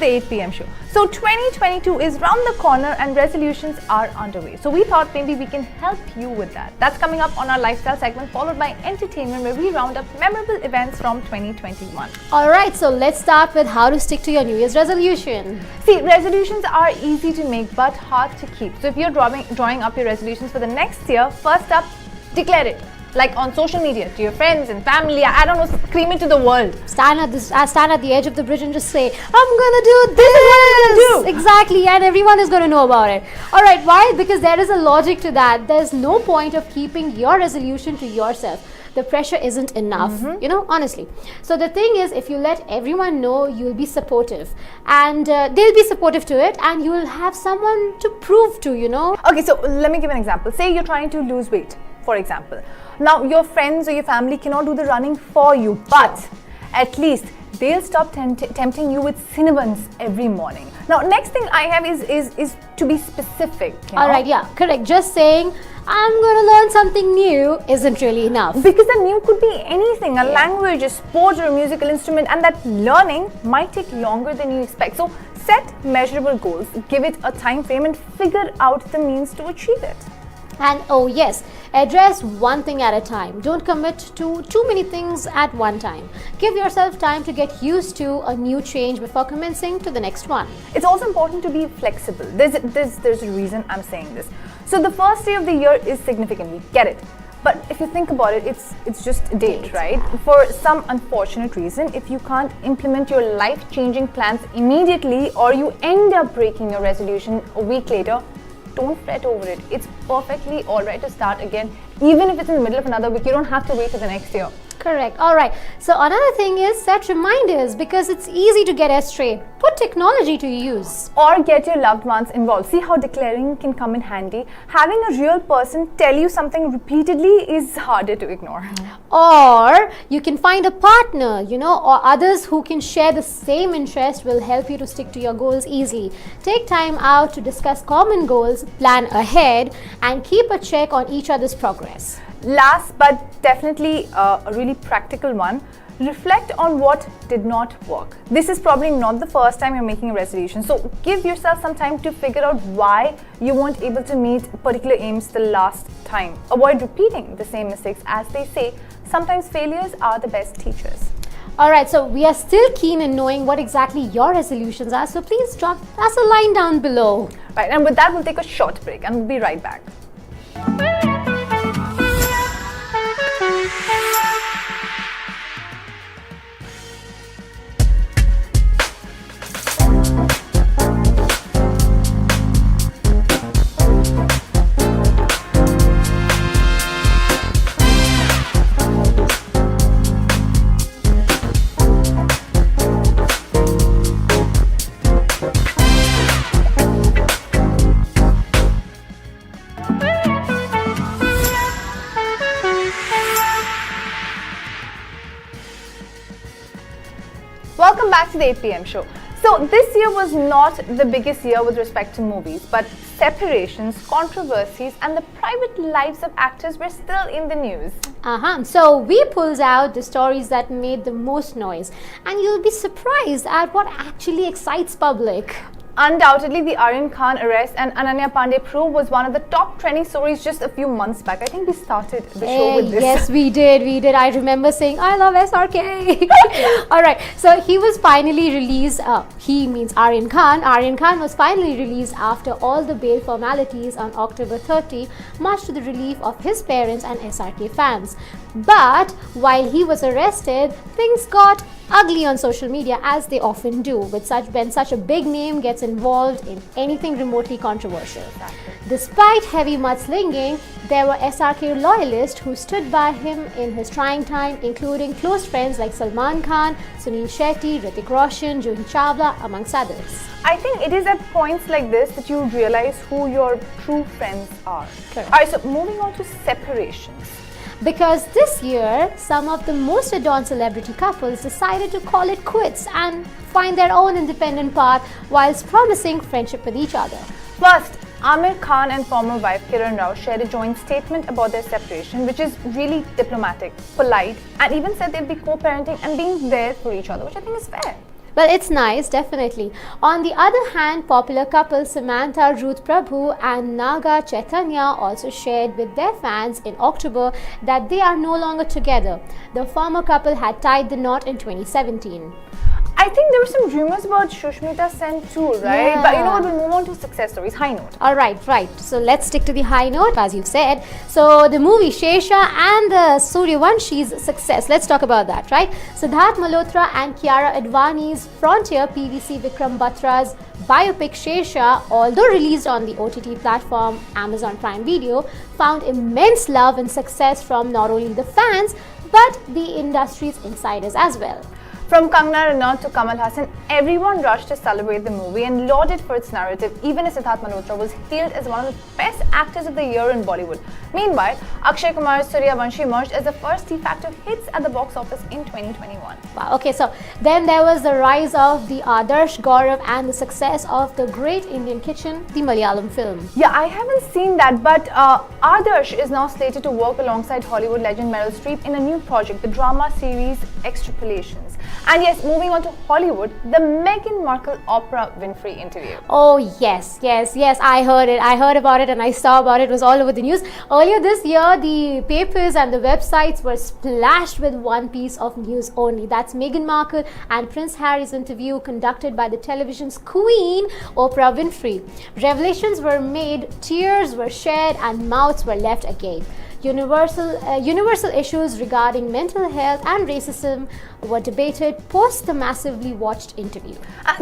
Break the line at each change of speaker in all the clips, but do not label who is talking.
the 8 p.m. show. So 2022 is round the corner and resolutions are underway. So we thought maybe we can help you with that. That's coming up on our lifestyle segment, followed by entertainment, where we round up memorable events from 2021.
Alright, so let's start with how to stick to your New Year's resolution.
See, resolutions are easy to make but hard to keep. So if you're drawing up your resolutions for the next year, first up, declare it. Like on social media, to your friends and family, I don't know, scream it to the world.
Stand at the edge of the bridge and just say, I'm gonna do this! Exactly, and everyone is gonna know about it. Alright, why? Because there is a logic to that. There's no point of keeping your resolution to yourself. The pressure isn't enough, honestly. So the thing is, if you let everyone know, you'll be supportive, and they'll be supportive to it, and you'll have someone to prove to,
Okay, so let me give an example. Say you're trying to lose weight, for example. Now, your friends or your family cannot do the running for you, but at least they'll stop tempting you with Cinnabons every morning. Now, next thing I have is to be specific.
Alright, yeah, correct. Just saying, I'm going to learn something new isn't really enough.
Because the new could be anything, a language, a sport, or a musical instrument, and that learning might take longer than you expect. So set measurable goals, give it a time frame, and figure out the means to achieve it.
And oh yes, address one thing at a time. Don't commit to too many things at one time. Give yourself time to get used to a new change before commencing to the next one.
It's also important to be flexible. There's a reason I'm saying this. So the first day of the year is significant, we get it. But if you think about it, it's just a date, right? For some unfortunate reason, if you can't implement your life-changing plans immediately, or you end up breaking your resolution a week later, don't fret over it. It's perfectly alright to start again. Even if it's in the middle of another week, you don't have to wait till the next year.
Correct. Alright. So another thing is set reminders, because it's easy to get astray. Put technology to use.
Or get your loved ones involved. See how declaring can come in handy. Having a real person tell you something repeatedly is harder to ignore.
Or you can find a partner, or others who can share the same interest will help you to stick to your goals easily. Take time out to discuss common goals, plan ahead, and keep a check on each other's progress.
Last but definitely a really practical one, reflect on what did not work. This is probably not the first time you're making a resolution, so give yourself some time to figure out why you weren't able to meet particular aims the last time. Avoid repeating the same mistakes. As they say, sometimes failures are the best teachers.
Alright, so we are still keen in knowing what exactly your resolutions are, so please drop us a line down below.
Right, and with that we'll take a short break and we'll be right back. Welcome back to the 8 p.m. show. So this year was not the biggest year with respect to movies, but separations, controversies, and the private lives of actors were still in the news.
So we pulled out the stories that made the most noise, and you'll be surprised at what actually excites public.
Undoubtedly, the Aryan Khan arrest and Ananya Pandey probe was one of the top trending stories just a few months back. I think we started the show with this.
Yes, we did. I remember saying, I love SRK. Alright, so he was finally released. He means Aryan Khan. Aryan Khan was finally released after all the bail formalities on October 30, much to the relief of his parents and SRK fans. But while he was arrested, things got ugly on social media, as they often do, when such a big name gets involved in anything remotely controversial. Despite heavy mudslinging, there were SRK loyalists who stood by him in his trying time, including close friends like Salman Khan, Sunil Shetty, Hrithik Roshan, Juhi Chawla, amongst others.
I think it is at points like this that you realize who your true friends are.
Correct.
Alright, so moving on to separations.
Because this year, some of the most adored celebrity couples decided to call it quits and find their own independent path whilst promising friendship with each other.
First, Amir Khan and former wife Kiran Rao shared a joint statement about their separation, which is really diplomatic, polite, and even said they'll be co-parenting and being there for each other, which I think is fair.
Well, it's nice, definitely. On the other hand, popular couple Samantha Ruth Prabhu and Naga Chaitanya also shared with their fans in October that they are no longer together. The former couple had tied the knot in 2017.
I think there were some rumors about Shushmita Sen too, right?
Yeah.
But you know what, we'll move on to success stories. High note.
Alright, right. So let's stick to the high note, as you've said. So the movie Shesha and the Suryawanshi's success. Let's talk about that, right? Siddharth Malhotra and Kiara Advani's Frontier PVC Vikram Batra's biopic Shesha, although released on the OTT platform Amazon Prime Video, found immense love and success from not only the fans but the industry's insiders as well.
From Kangana Ranaut to Kamal Hassan, everyone rushed to celebrate the movie and lauded for its narrative, even as Siddharth Malhotra was hailed as one of the best actors of the year in Bollywood. Meanwhile, Akshay Kumar's Suryavanshi emerged as the first de facto hits at the box office in 2021.
Wow, okay, so then there was the rise of the Adarsh Gaurav and the success of the Great Indian Kitchen, the Malayalam film.
Yeah, I haven't seen that, but Adarsh is now slated to work alongside Hollywood legend Meryl Streep in a new project, the drama series Extrapolations. And yes, moving on to Hollywood, the Meghan Markle Oprah Winfrey interview.
Oh yes, I heard it. I heard about it and I saw about it. It was all over the news. Earlier this year, the papers and the websites were splashed with one piece of news only. That's Meghan Markle and Prince Harry's interview conducted by the television's queen, Oprah Winfrey. Revelations were made, tears were shed, and mouths were left agape. Universal issues regarding mental health and racism were debated post the massively watched interview.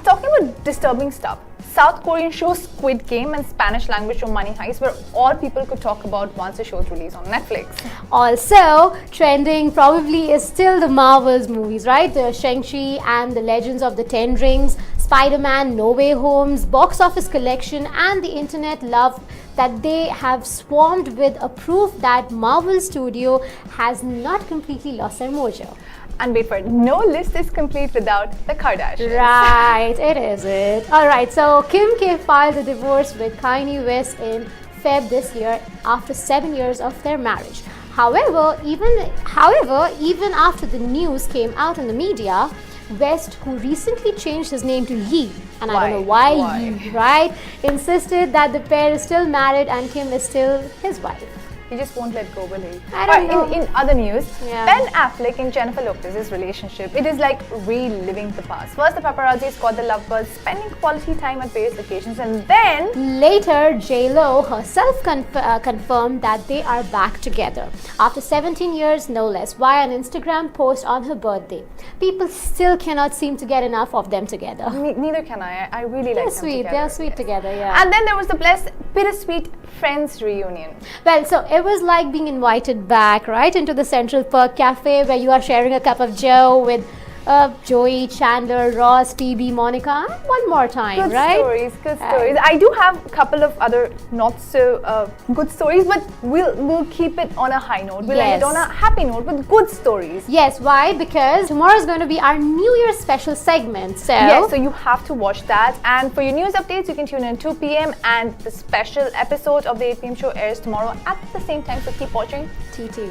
Talking about disturbing stuff, South Korean show Squid Game and Spanish language show Money Heist were all people could talk about once the show's release on Netflix.
Also, trending probably is still the Marvels movies, right? The Shang-Chi and the Legends of the Ten Rings, Spider-Man No Way Home's box office collection, and the internet love that they have swarmed with a proof that Marvel Studio has not completely lost their mojo.
And wait for it, no list is complete without the Kardashians.
Right, it is it. Alright, so Kim K filed a divorce with Kanye West in Feb this year after 7 years of their marriage. However, even after the news came out in the media, West, who recently changed his name to Yee, and I don't know why Yee, right, insisted that the pair is still married and Kim is still his wife.
He just won't let go, will he?
I don't know.
In other news,
Yeah.
Ben Affleck and Jennifer Lopez's relationship, it is like reliving the past. First, the paparazzi caught the lovebirds spending quality time at various occasions, and then
later, J-Lo herself confirmed that they are back together after 17 years, no less, via an Instagram post on her birthday. People still cannot seem to get enough of them together.
neither can I. I really like
They're
them
sweet.
together.
They're sweet together. Yeah.
And then there was the bittersweet Friends reunion.
Well, so it was like being invited back, right, into the Central Park Cafe where you are sharing a cup of Joe with Joey, Chandler, Ross, Phoebe, Monica, and one more time,
Good
right?
Good stories. I do have a couple of other not so good stories, but we'll keep it on a high note. We'll end it on a happy note with good stories.
Yes, why? Because tomorrow is going to be our New Year special segment. So
yes, so you have to watch that. And for your news updates, you can tune in 2 p.m. and the special episode of the 8 p.m. show airs tomorrow at the same time. So keep watching
TT.